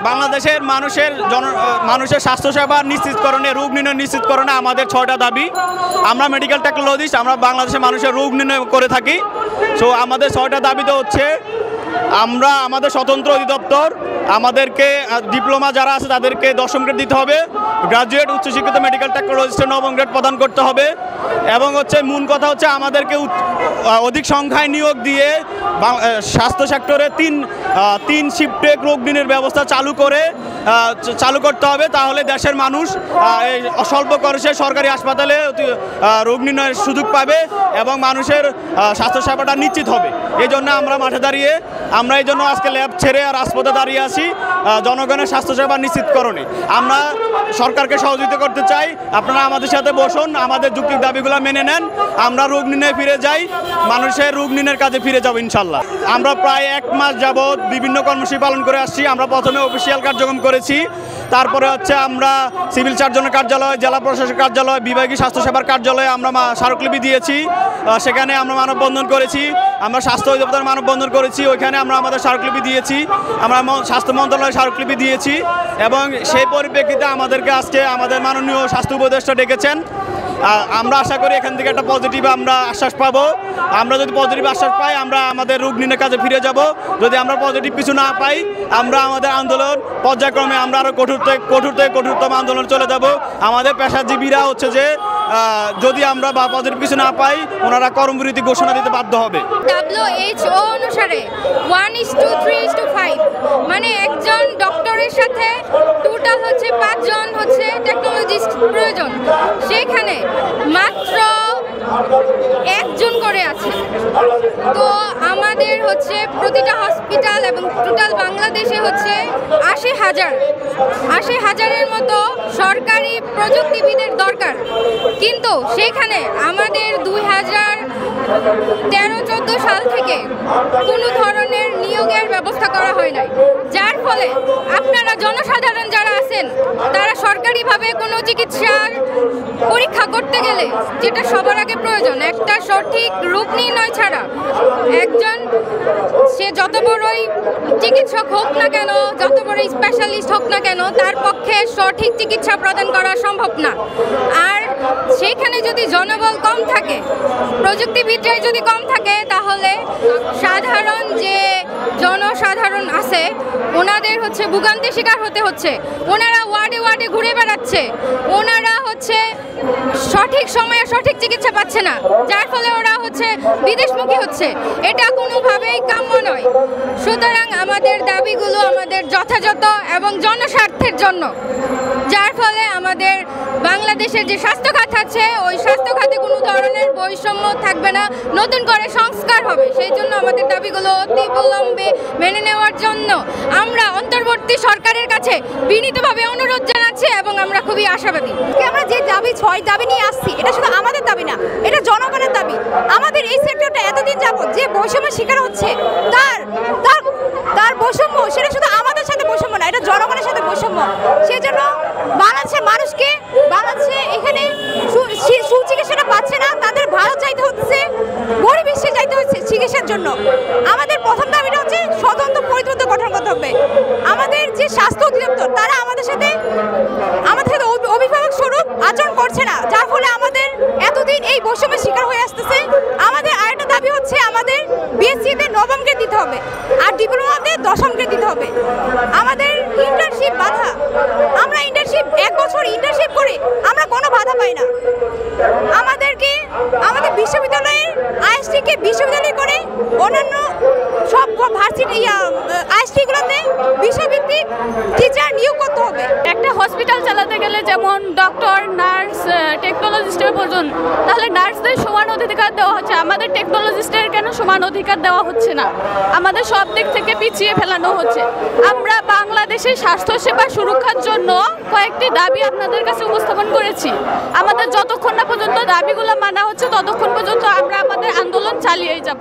বাংলাদেশের মানুষের স্বাস্থ্যসেবা নিশ্চিতকরণে, রোগ নির্ণয় নিশ্চিতকরণে আমাদের 6টা দাবি। আমরা মেডিকেল টেকনোলজিস্ট, আমরা বাংলাদেশের মানুষের রোগ নির্ণয় করে থাকি। সো আমাদের 6টা দাবিতে হচ্ছে আমরা আমাদের স্বতন্ত্র অধিদপ্তর, আমাদেরকে ডিপ্লোমা যারা আছে তাদেরকে 10ম গ্রেড দিতে হবে, গ্রাজুয়েট উচ্চশিক্ষিত মেডিকেল টেকনোলজিস্টের 9ম গ্রেড প্রদান করতে হবে, এবং হচ্ছে মূল কথা হচ্ছে আমাদেরকে অধিক সংখ্যায় নিয়োগ দিয়ে স্বাস্থ্য সেক্টরে তিন শিফটে রোগ নির্ণয়ের ব্যবস্থা চালু করতে হবে। তাহলে দেশের মানুষ স্বল্প খরচে সরকারি হাসপাতালে রোগ নির্ণয়ের সুযোগ পাবে এবং মানুষের স্বাস্থ্যসেবাটা নিশ্চিত হবে। এই জন্য আমরা মাঠে দাঁড়িয়ে, আমরা এই জন্য আজকে ল্যাব ছেড়ে আর রাজপথে দাঁড়িয়ে আছি জনগণের স্বাস্থ্যসেবা নিশ্চিতকরণে। আমরা সরকারকে সহযোগিতা করতে চাই, আপনারা আমাদের সাথে বসুন, আমাদের যৌক্তিক দাবিগুলো মেনে নেন, আমরা রোগ নির্ণয়ে ফিরে যাই, মানুষের রোগ নির্ণয়ের কাজে ফিরে যাব ইনশাল্লাহ। আমরা প্রায় 1 মাস যাবৎ বিভিন্ন কর্মসূচি পালন করে আসছি। আমরা প্রথমে অফিসিয়াল কার্যক্রম করেছি, তারপরে হচ্ছে আমরা সিভিল সার্জনের কার্যালয়, জেলা প্রশাসক কার্যালয়, বিভাগীয় স্বাস্থ্যসেবার কার্যালয়ে আমরা স্মারকলিপি দিয়েছি, সেখানে আমরা মানববন্ধন করেছি, আমরা স্বাস্থ্য অধিদপ্তর মানববন্ধন করেছি, ওইখানে আমরা আমাদের স্মারকলিপি দিয়েছি, আমরা স্বাস্থ্য মন্ত্রণালয়ে স্মারকলিপি দিয়েছি, এবং সেই পরিপ্রেক্ষিতে আমাদেরকে আজকে আমাদের মাননীয় স্বাস্থ্য উপদেষ্টা ডেকেছেন। আমরা আশা করি এখান থেকে একটা পজিটিভ আমরা আশ্বাস পাবো। আমরা যদি পজিটিভ আশ্বাস পাই আমরা আমাদের রোগ নির্ণয়ের কাজে ফিরে যাব। যদি আমরা পজিটিভ কিছু না পাই আমরা আমাদের আন্দোলন পর্যায়ক্রমে আমরা আরও কঠোরতম আন্দোলন চলে যাব। আমাদের পেশাজীবীরা হচ্ছে যে যদি আমরা পজিটিভ কিছু না পাই ওনারা কর্মবিরতি ঘোষণা দিতে বাধ্য হবে। WHO অনুসারে 1:3:5 মানে একজন ডক্টরের সাথে টোটাল হচ্ছে 5 জন হচ্ছে টেকনোলজিস্ট প্রয়োজন, সেখানে মাত্র 1 জন করে আছে। তো আমাদের হচ্ছে প্রতিটা হসপিটাল এবং টোটাল বাংলাদেশে হচ্ছে 80,000-এর মতো সরকারি প্রযুক্তিবিদের দরকার, কিন্তু সেখানে আমাদের 2013-14 সাল থেকে কোনো ধরনের নিয়োগের ব্যবস্থা করা হয় নাই, যার ফলে আপনারা জনসাধারণ যারা আছেন তারা সরকারিভাবে কোনো চিকিৎসার পরীক্ষা করতে গেলে যেটা সবার আগে প্রয়োজন, একটা সঠিক রোগ নির্ণয় ছাড়া একজন সে যত বড়ই চিকিৎসক হোক না কেন, যত বড় স্পেশালিস্ট হোক না কেন, তার পক্ষে সঠিক চিকিৎসা প্রদান করা সম্ভব না। আর সেইখানে যদি জনবল কম থাকে, প্রযুক্তিবিদ্যায় যদি কম থাকে, তাহলে সাধারণ যে জনসাধারণ আছে ওনাদের হচ্ছে ভোগান্তির শিকার হতে হচ্ছে। ওনারা ওয়ার্ডে ঘুরে বেড়াচ্ছে, ওনারা হচ্ছে সঠিক সময়ে সঠিক চিকিৎসা পাচ্ছে না, যার ফলে ওরা হচ্ছে বিদেশমুখী হচ্ছে। এটা কোনোভাবেই কাম্য নয়। সুতরাং আমাদের দাবিগুলো আমাদের যথাযথ এবং জনস্বার্থের জন্য, যার ফলে আমাদের বাংলাদেশের যে স্বাস্থ্য খাত আছে ওই স্বাস্থ্য খাতে কোনো ধরনের বৈষম্য থাকবে না, নতুন করে সংস্কার হবে। সেই জন্য আমাদের দাবিগুলো অতি বিলম্বে মেনে নেওয়ার জন্য আমরা অন্তর্বর্তী সরকারের কাছে বিনীতভাবে অনুরোধ জানাচ্ছি এবং আমরা খুবই আশাবাদী। আমরা যে দাবি 6 দাবি নিয়ে আসছি, এটা শুধু আমাদের দাবি না, এটা জনগণের দাবি। আমাদের এই সেক্টরটা এতদিন যাবত যে বৈষম্যের শিকার হচ্ছে, তার বৈষম্য সেটা শুধু আমাদের সাথে বৈষম্য না, এটা জনগণের সাথে বৈষম্য। সেজন্য বাংলাদেশের মানুষকে এখানে সুচিকিৎসাটা পাচ্ছে না, তাদের ভারত যাইতে হচ্ছে, বহির্বিশ্বে যাইতে হচ্ছে চিকিৎসার জন্য। আমাদের প্রথম দাবিটা হচ্ছে স্বতন্ত্র পরিতন্ত্র গঠন করতে হবে। আমাদের যে স্বাস্থ্য অধিদপ্তর তারা আমাদের সাথে অভিভাবক স্বরূপ আচরণ করছে না, যার ফলে আমাদের এতদিন এই বৈষম্যের শিকার হয়ে আসতেছে। আমাদের আরেকটা দাবি হচ্ছে আমাদের বিএসসিতে 9ম গ্রেড দিতে হবে আর ডিপ্লোমাতে 10ম গ্রেড দিতে হবে। আমাদের ইন্টার্নশিপ বাধা, আমরা ইন্টার্নশিপ 1 বছর ইন্টার্নশিপ করে আমরা কোনো বাধা পাই না। আমাদের বিশ্ববিদ্যালয়ের আইএসটিকে বিশ্ববিদ্যালয় করে অন্যান্য সব ভার্সিটি আইএসটিগুলোতে বিষয়ভিত্তিক টিচার নিয়োগ করতে হবে। একটা হসপিটাল চালাতে গেলে যেমন ডক্টর, নার্স, টেকনোলজিস্টের প্রয়োজন, তাহলে নার্সদের সমান অধিকার দেওয়া হচ্ছে, আমাদের টেকনোলজিস্টের কেন সমান অধিকার দেওয়া হচ্ছে না? আমাদের সব দিক থেকে পিছিয়ে ফেলানো হচ্ছে। আমরা বাংলাদেশের স্বাস্থ্যসেবা সুরক্ষার জন্য কয়েকটি দাবি আপনাদের কাছে উপস্থাপন করেছি। আমাদের যতক্ষণ না পর্যন্ত দাবিগুলো মানা হচ্ছে ততক্ষণ পর্যন্ত আমরা আমাদের আন্দোলন চালিয়ে যাব।